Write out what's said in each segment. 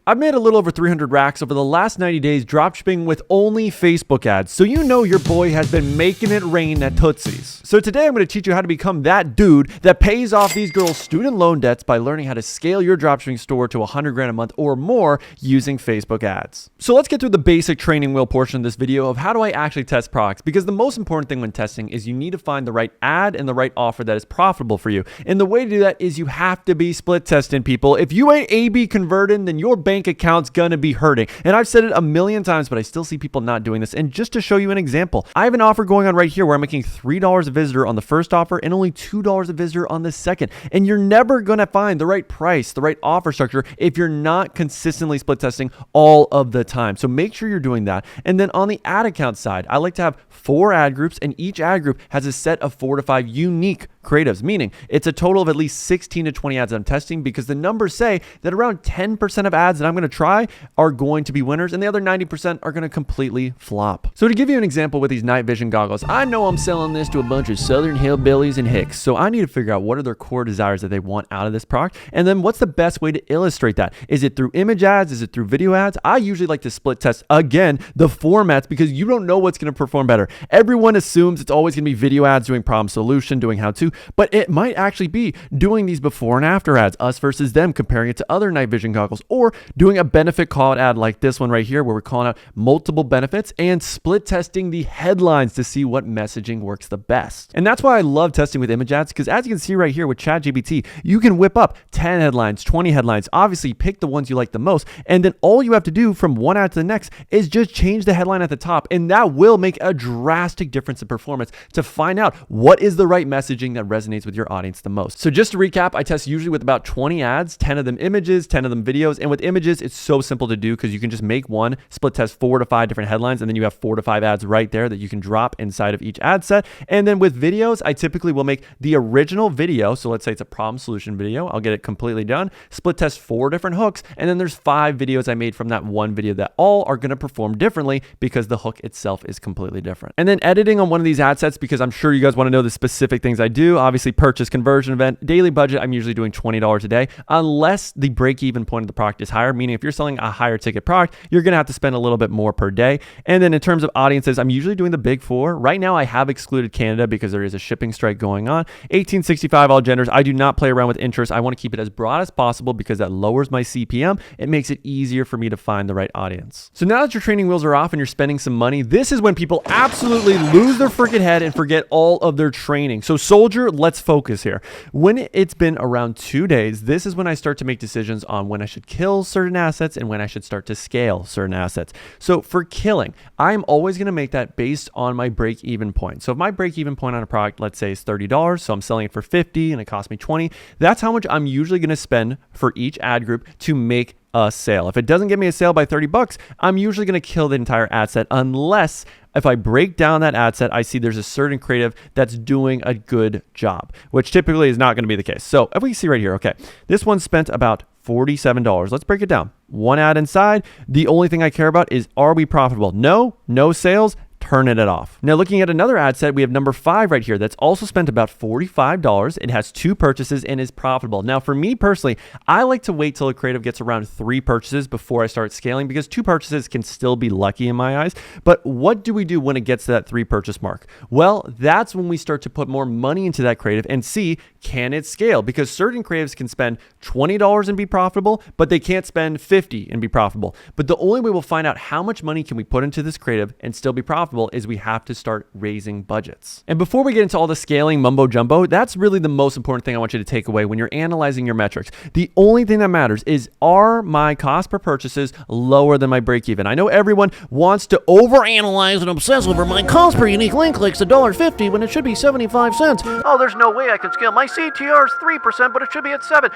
I've made a little over 300 racks over the last 90 days dropshipping with only Facebook ads, so you know your boy has been making it rain at Tootsie's. So today I'm going to teach you how to become that dude that pays off these girls' student loan debts by learning how to scale your dropshipping store to 100 grand a month or more using Facebook ads. So let's get through the basic training wheel portion of this video of how do I actually test products, because the most important thing when testing is you need to find the right ad and the right offer that is profitable for you. And the way to do that is you have to be split testing, people. If you ain't A/B converting, then your bank account's gonna be hurting. And I've said it a million times, but I still see people not doing this. And just to show you an example, I have an offer going on right here where I'm making $3 a visitor on the first offer and only $2 a visitor on the second. And you're never gonna find the right price, the right offer structure if you're not consistently split testing all of the time. So make sure you're doing that. And then on the ad account side, I like to have 4 ad groups, and each ad group has a set of 4 to 5 unique creatives, meaning it's a total of at least 16 to 20 ads that I'm testing, because the numbers say that around 10% of ads that I'm going to try are going to be winners and the other 90% are going to completely flop. So to give you an example with these night vision goggles, I know I'm selling this to a bunch of Southern hillbillies and hicks, so I need to figure out what are their core desires that they want out of this product, and then what's the best way to illustrate that. Is it through image ads? Is it through video ads? I usually like to split test, again, the formats, because you don't know what's going to perform better. Everyone assumes it's always going to be video ads doing problem solution, doing how to, but it might actually be doing these before and after ads, us versus them, comparing it to other night vision goggles, or doing a benefit call out ad like this one right here, where we're calling out multiple benefits and split testing the headlines to see what messaging works the best. And that's why I love testing with image ads, because as you can see right here with ChatGPT, you can whip up 10 headlines, 20 headlines, obviously pick the ones you like the most, and then all you have to do from one ad to the next is just change the headline at the top, and that will make a drastic difference in performance to find out what is the right messaging that resonates with your audience the most. So just to recap, I test usually with about 20 ads, 10 of them images, 10 of them videos. And with images, it's so simple to do because you can just make one, split test 4 to 5 different headlines, and then you have 4 to 5 ads right there that you can drop inside of each ad set. And then with videos, I typically will make the original video. So let's say it's a problem solution video. I'll get it completely done, split test 4 different hooks. And then there's 5 videos I made from that one video that all are going to perform differently because the hook itself is completely different. And then editing on one of these ad sets, because I'm sure you guys want to know the specific things I do. Obviously, purchase conversion event, daily budget, I'm usually doing $20 a day, unless the break-even point of the product is higher, meaning if you're selling a higher ticket product, you're going to have to spend a little bit more per day. And then in terms of audiences, I'm usually doing the big 4. Right now, I have excluded Canada because there is a shipping strike going on. 1865, all genders. I do not play around with interest. I want to keep it as broad as possible because that lowers my CPM. It makes it easier for me to find the right audience. So now that your training wheels are off and you're spending some money, this is when people absolutely lose their freaking head and forget all of their training. So soldier, let's focus here. When it's been around 2 days, this is when I start to make decisions on when I should kill certain assets and when I should start to scale certain assets. So for killing, I'm always going to make that based on my break-even point. So if my break-even point on a product, let's say, is $30, so I'm selling it for $50 and it cost me $20, that's how much I'm usually going to spend for each ad group to make a sale. If it doesn't get me a sale by $30, I'm usually going to kill the entire ad set, unless if I break down that ad set, I see there's a certain creative that's doing a good job, which typically is not going to be the case. So if we see right here, okay, this one spent about $47. Let's break it down. One ad inside. The only thing I care about is, are we profitable? No sales. Turning it off. Now looking at another ad set, we have number 5 right here that's also spent about $45. It has 2 purchases and is profitable. Now for me personally, I like to wait till a creative gets around 3 purchases before I start scaling, because 2 purchases can still be lucky in my eyes. But what do we do when it gets to that 3 purchase mark? Well, that's when we start to put more money into that creative and see, can it scale? Because certain creatives can spend $20 and be profitable, but they can't spend $50 and be profitable. But the only way we'll find out how much money can we put into this creative and still be profitable is we have to start raising budgets. And before we get into all the scaling mumbo jumbo, that's really the most important thing I want you to take away when you're analyzing your metrics. The only thing that matters is, are my cost per purchases lower than my break even? I know everyone wants to overanalyze and obsess over my cost per unique link clicks $1.50 when it should be 75 cents. Oh, there's no way I can scale. My CTR is 3%, but it should be at 7%.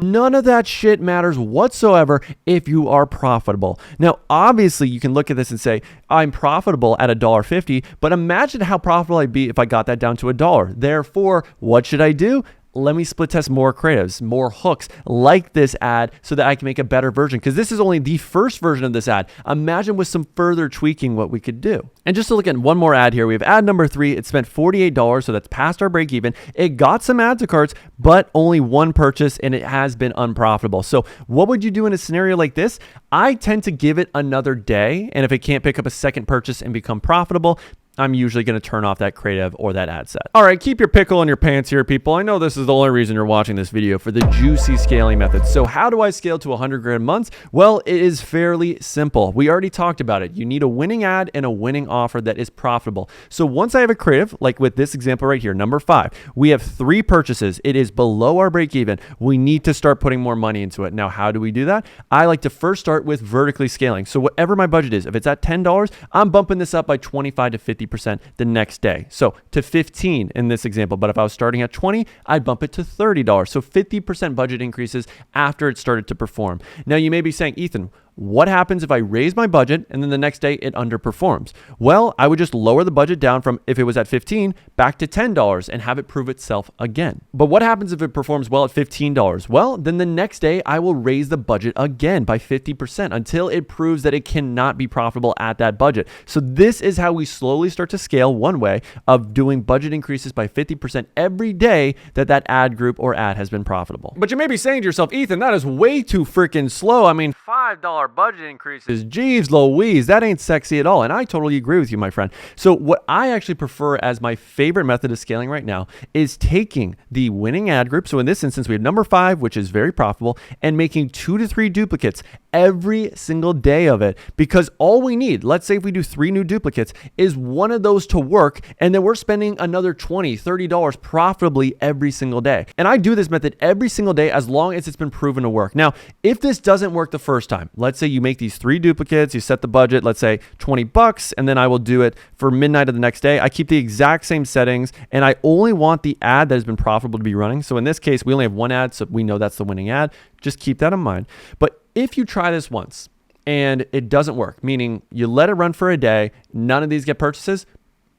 None of that shit matters whatsoever if you are profitable. Now, obviously, you can look at this and say, I'm profitable at $1.50, but imagine how profitable I'd be if I got that down to $1. Therefore, what should I do? let me split test more creatives, more hooks like this ad so that I can make a better version, because this is only the first version of this ad. Imagine with some further tweaking what we could do. And just to look at one more ad here, we have ad number 3. It spent $48, so that's past our break even. It got some add to carts, but only one purchase, and it has been unprofitable. So what would you do in a scenario like this? I tend to give it another day, and if it can't pick up a second purchase and become profitable, I'm usually going to turn off that creative or that ad set. All right, keep your pickle in your pants here, people. I know this is the only reason you're watching this video, for the juicy scaling method. So how do I scale to 100 grand a month? Well, it is fairly simple. We already talked about it. You need a winning ad and a winning offer that is profitable. So once I have a creative, like with this example right here, number 5, we have 3 purchases. It is below our break even. We need to start putting more money into it. Now, how do we do that? I like to first start with vertically scaling. So whatever my budget is, if it's at $10, I'm bumping this up by 25 to 50% the next day. So to 15 in this example, but if I was starting at 20, I'd bump it to $30. So 50% budget increases after it started to perform. Now you may be saying, Ethan, what happens if I raise my budget and then the next day it underperforms? Well, I would just lower the budget down from, if it was at 15, back to $10 and have it prove itself again. But what happens if it performs well at $15? Well, then the next day I will raise the budget again by 50% until it proves that it cannot be profitable at that budget. So this is how we slowly start to scale, one way of doing budget increases by 50% every day that ad group or ad has been profitable. But you may be saying to yourself, Ethan, that is way too freaking slow. I mean, $5 budget increases, geez Louise, that ain't sexy at all. And I totally agree with you, my friend. So what I actually prefer as my favorite method of scaling right now is taking the winning ad group. So in this instance, we have number 5, which is very profitable, and making 2 to 3 duplicates every single day of it, because all we need, let's say if we do 3 new duplicates, is one of those to work, and then we're spending another $20, $30 profitably every single day. And I do this method every single day as long as it's been proven to work. Now, if this doesn't work the first time, let's say you make these 3 duplicates, you set the budget, let's say $20, and then I will do it for midnight of the next day. I keep the exact same settings, and I only want the ad that has been profitable to be running. So in this case, we only have 1 ad, so we know that's the winning ad. Just keep that in mind. But if you try this once and it doesn't work, meaning you let it run for a day, none of these get purchases,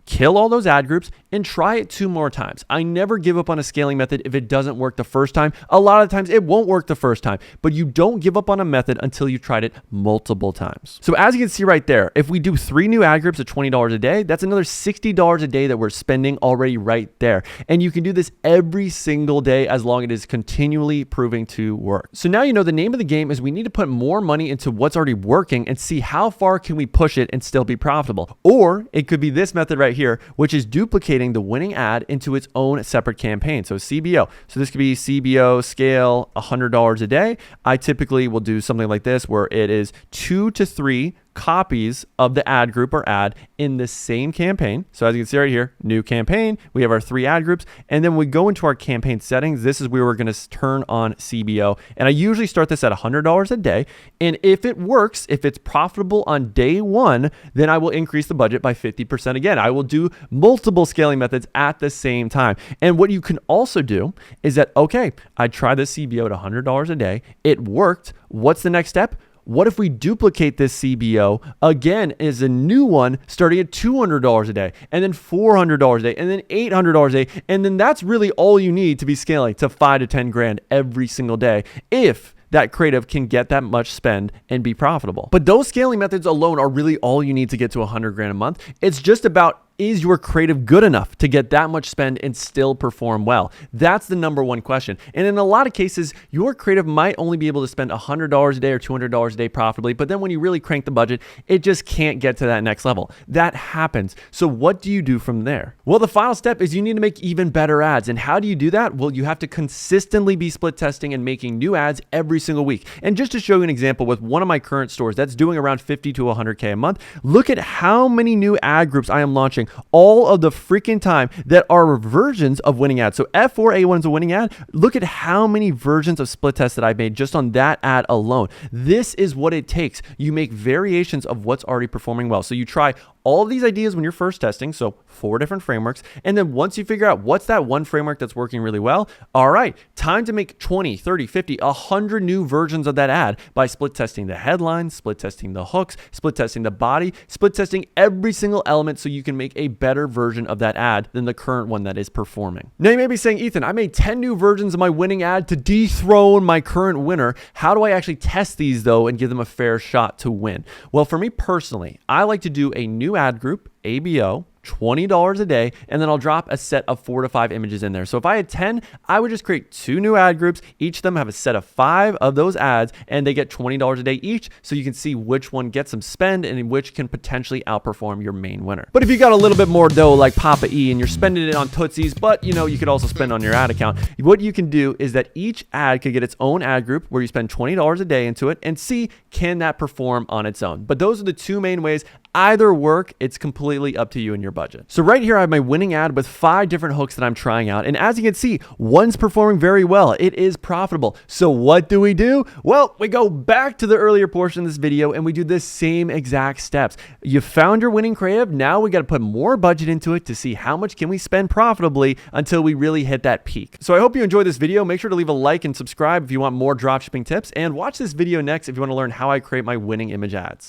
kill all those ad groups and try it 2 more times. I never give up on a scaling method if it doesn't work the first time. A lot of times it won't work the first time, but you don't give up on a method until you've tried it multiple times. So as you can see right there, if we do 3 new ad groups at $20 a day, that's another $60 a day that we're spending already right there. And you can do this every single day as long as it is continually proving to work. So now you know the name of the game is we need to put more money into what's already working and see how far can we push it and still be profitable. Or it could be this method right here, which is duplicating the winning ad into its own separate campaign. So CBO. So this could be CBO scale $100 a day. I typically will do something like this where it is 2 to 3 copies of the ad group or ad in the same campaign. So as you can see right here, new campaign, we have our 3 ad groups, and then we go into our campaign settings. This is where we're going to turn on CBO. And I usually start this at $100 a day. And if it works, if it's profitable on day 1, then I will increase the budget by 50% again. I will do multiple scaling methods at the same time. And what you can also do is that, okay, I tried this CBO at $100 a day. It worked. What's the next step? What if we duplicate this CBO again as a new one starting at $200 a day, and then $400 a day, and then $800 a day, and then that's really all you need to be scaling to 5 to 10 grand every single day if that creative can get that much spend and be profitable. But those scaling methods alone are really all you need to get to 100 grand a month. It's just about, is your creative good enough to get that much spend and still perform well? That's the number one question. And in a lot of cases, your creative might only be able to spend $100 a day or $200 a day profitably, but then when you really crank the budget, it just can't get to that next level. That happens. So what do you do from there? Well, the final step is you need to make even better ads. And how do you do that? Well, you have to consistently be split testing and making new ads every single week. And just to show you an example with one of my current stores that's doing around 50 to 100K a month, look at how many new ad groups I am launching all of the freaking time that are versions of winning ads. So F4A1 is a winning ad. Look at how many versions of split tests that I've made just on that ad alone. This is what it takes. You make variations of what's already performing well. So you try all of these ideas when you're first testing, so 4 different frameworks, and then once you figure out what's that one framework that's working really well, all right, time to make 20, 30, 50, 100 new versions of that ad by split testing the headline, split testing the hooks, split testing the body, split testing every single element so you can make a better version of that ad than the current one that is performing. Now you may be saying, Ethan, I made 10 new versions of my winning ad to dethrone my current winner. How do I actually test these though and give them a fair shot to win? Well, for me personally, I like to do a new ad group, ABO, $20 a day, and then I'll drop a set of 4 to 5 images in there. So if I had 10, I would just create 2 new ad groups. Each of them have a set of 5 of those ads, and they get $20 a day each, so you can see which one gets some spend and which can potentially outperform your main winner. But if you got a little bit more dough like Papa E and you're spending it on Tootsies, but you could also spend on your ad account, what you can do is that each ad could get its own ad group where you spend $20 a day into it and see, can that perform on its own? But those are the 2 main ways. Either work, it's completely up to you and your budget. So right here, I have my winning ad with 5 different hooks that I'm trying out. And as you can see, one's performing very well. It is profitable. So what do? Well, we go back to the earlier portion of this video and we do the same exact steps. You found your winning creative. Now we got to put more budget into it to see how much can we spend profitably until we really hit that peak. So I hope you enjoyed this video. Make sure to leave a like and subscribe if you want more dropshipping tips, and watch this video next if you want to learn how I create my winning image ads.